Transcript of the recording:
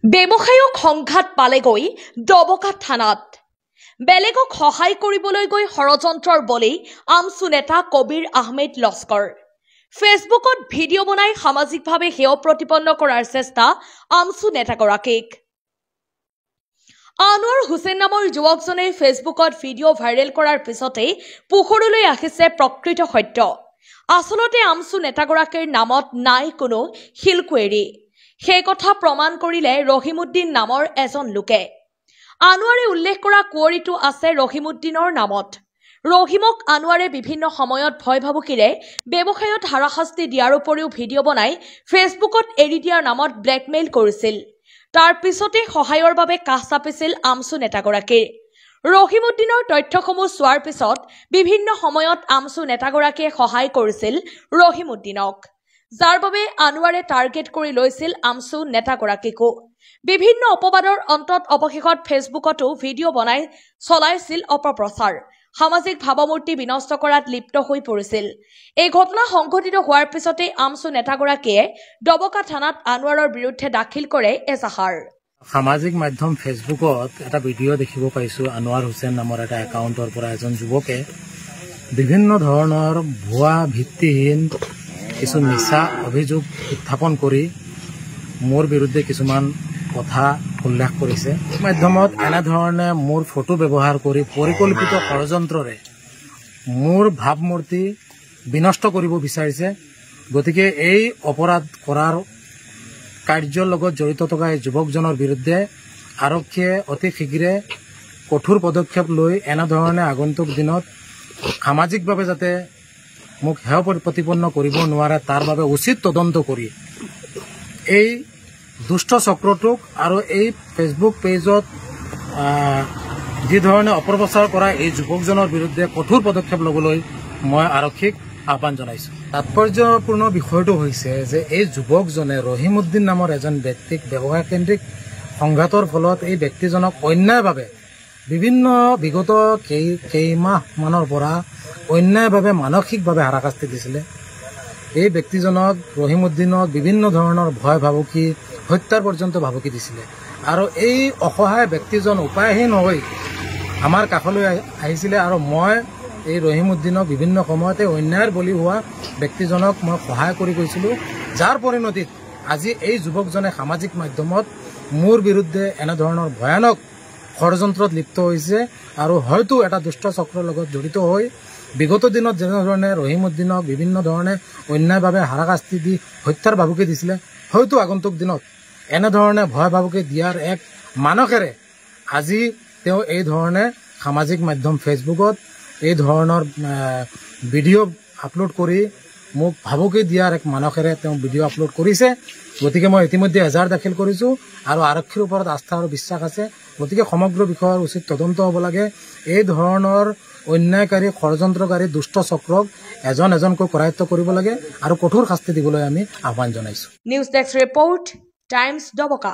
ব্যৱসায়িক সংঘাত পালেগৈ ডবকা থানাত বেলেগক সহায় কৰিবলৈ গৈ ষড়যন্ত্ৰৰ বলি আমছু নেতা কবিৰ আহমেদ লস্কৰ ফেচবুকত ভিডিঅ' বনাই সামাজিকভাৱে হেয় প্ৰতিপন্ন কৰাৰ চেষ্টা আমছু নেতাগৰাকীক আনোৱাৰ হুছেইন নামৰ যুৱকজনে ফেচবুকত ভিডিঅ' ভাইৰেল কৰাৰ পিছতে পোহৰলৈ আহিছে প্ৰকৃত সত্য আসলতে আমছু নেতাগৰাকীৰ নামত নাই কোনো শিলকুৱেৰী সেই কথা প্ৰমাণ কৰিলে ৰহিমউদ্দিন নামৰ এজন লোকে আনোৱাৰে উল্লেখ কৰা কুঁৱৰীটো আছে ৰহিমউদ্দিনৰ নামত ৰহিমক আনোৱাৰে বিভিন্ন সময়ত ভয় ভাবুকিৰে ব্যৱসায়ত হাৰাশাস্তি দিয়াৰ উপৰিও ভিডিঅ' বনাই ফেচবুকত এৰি দিয়াৰ নামত ব্লেকমেইল কৰিছিল তাৰ পিছতে সহায়ৰ বাবে কাষ চাপিছিল আমছু নেতাগৰাকীৰ ৰহিমউদ্দিনৰ তথ্যসমূহ চোৱাৰ পিছত বিভিন্ন সময়ত আমছু নেতাগৰাকীয়ে সহায় কৰিছিল ৰহিমউদ্দিনক যাৰ বাবে আনোৱাৰে টাৰ্গেট কৰি লৈছিল আমছু নেতাগৰাকীকো বিভিন্ন অপবাদৰ অন্তত অৱশেষত ফেচবুকতো ভিডিঅ' বনাই চলাইছিল অপপ্ৰচাৰ সামাজিক ভাৱমূৰ্তি বিনষ্ট কৰাত লিপ্ত হৈ পৰিছিল এই ঘটনা সংঘটিত হোৱাৰ পিছতে আমছু নেতাগৰাকীয়ে ডবকা থানাত আনোৱাৰৰ বিৰুদ্ধে দাখিল কৰে এজাহাৰ সামাজিক মাধ্যম ফেচবুকত এটা ভিডিঅ' দেখিব পাইছো আনোৱাৰ হুছেইন নামৰ এটা একাউণ্টৰ পৰা এজন যুৱকে বিভিন্ন ধৰণৰ ভুৱা ভিত্তিহীন কিছু মিছা অভিযোগ উত্থাপন কৰি মোৰ বিৰুদ্ধে কিছুমান কথা উল্লেখ কৰিছে মাধ্যমত এনেধৰণে মোৰ ফটো ব্যৱহাৰ কৰি পৰিকল্পিত ষড়যন্ত্ৰৰে মোৰ ভাৱমূৰ্তি বিনষ্ট কৰিব বিচাৰিছে গতিকে এই অপৰাধ কৰাৰ কাৰ্যৰ লগত জড়িত থকা এই যুৱকজনৰ বিৰুদ্ধে আৰক্ষীয়ে অতি শীঘ্ৰে কঠোৰ পদক্ষেপ লৈ এনেধৰণে আগন্তুক দিনত সামাজিকভাৱে যাতে মোক হেয় প্ৰতিপন্ন কৰিব নোৱাৰে তাৰ বাবে উচিত তদন্ত কৰি এই দুষ্ট চক্ৰটোক আৰু এই ফেচবুক পেজত যি ধৰণে অপপ্ৰচাৰ কৰা এই যুৱকজনৰ বিৰুদ্ধে কঠোৰ পদক্ষেপ ল'বলৈ মই আৰক্ষীক আহ্বান জনাইছো তাৎপৰ্যপূৰ্ণ বিষয়টো হৈছে যে এই যুৱকজনে ৰহিমউদ্দিন নামৰ এজন ব্যক্তিক ব্যৱসায় কেন্দ্ৰিক সংঘাতৰ ফলত এই ব্যক্তিজনক অন্যায়ভাৱে বিভিন্ন বিগত কেইমাহমানৰ পৰা অন্যায়ভাৱে মানসিকভাৱে হাৰাশাস্তি দিছিলে এই ব্যক্তিজনক ৰহিমউদ্দিনক বিভিন্ন ধৰণৰ ভয় ভাবুকি হত্যাৰ পৰ্যন্ত ভাবুকি দিছিলে আৰু এই অসহায় ব্যক্তিজন উপায়হীন হৈ আমাৰ কাষলৈ আহিছিলে আৰু মই এই ৰহিমউদ্দিনক বিভিন্ন সময়তে অন্যায়ৰ বলি হোৱা ব্যক্তিজনক মই সহায় কৰি গৈছিলোঁ যাৰ পৰিণতিত আজি এই যুৱকজনে সামাজিক মাধ্যমত মোৰ বিৰুদ্ধে এনেধৰণৰ ভয়ানক ষড়যন্ত্ৰত লিপ্ত হৈছে আৰু হয়তো এটা দুষ্ট চক্ৰৰ লগত জড়িত হৈ বিগত দিনত যেনেধৰণে ৰহিমউদ্দিনক বিভিন্ন ধৰণে অন্যায়ভাৱে হাৰাশাস্তি দি হত্যাৰ ভাবুকি দিছিলে হয়তো আগন্তুক দিনত এনেধৰণে ভয় ভাবুকি দিয়াৰ এক মানসেৰে আজি তেওঁ এই ধৰণে সামাজিক মাধ্যম ফেচবুকত এই ধৰণৰ ভিডিঅ' আপলোড কৰি মোক ভাবুকি দিয়াৰ এক মানসেৰে তেওঁ ভিডিঅ' আপলোড কৰিছে গতিকে মই ইতিমধ্যে এজাহাৰ দাখিল কৰিছোঁ আৰু আৰক্ষীৰ ওপৰত আস্থা আৰু বিশ্বাস আছে গতিকে সমগ্ৰ বিষয়ৰ উচিত তদন্ত হ'ব লাগে এই ধৰণৰ অন্যায়কাৰী ষড়যন্ত্ৰকাৰী দুষ্ট চক্ৰক এজন এজনকৈ কৰায়ত্ব কৰিব লাগে আৰু কঠোৰ শাস্তি দিবলৈ আমি আহ্বান জনাইছোঁ news desk report times Dabaka.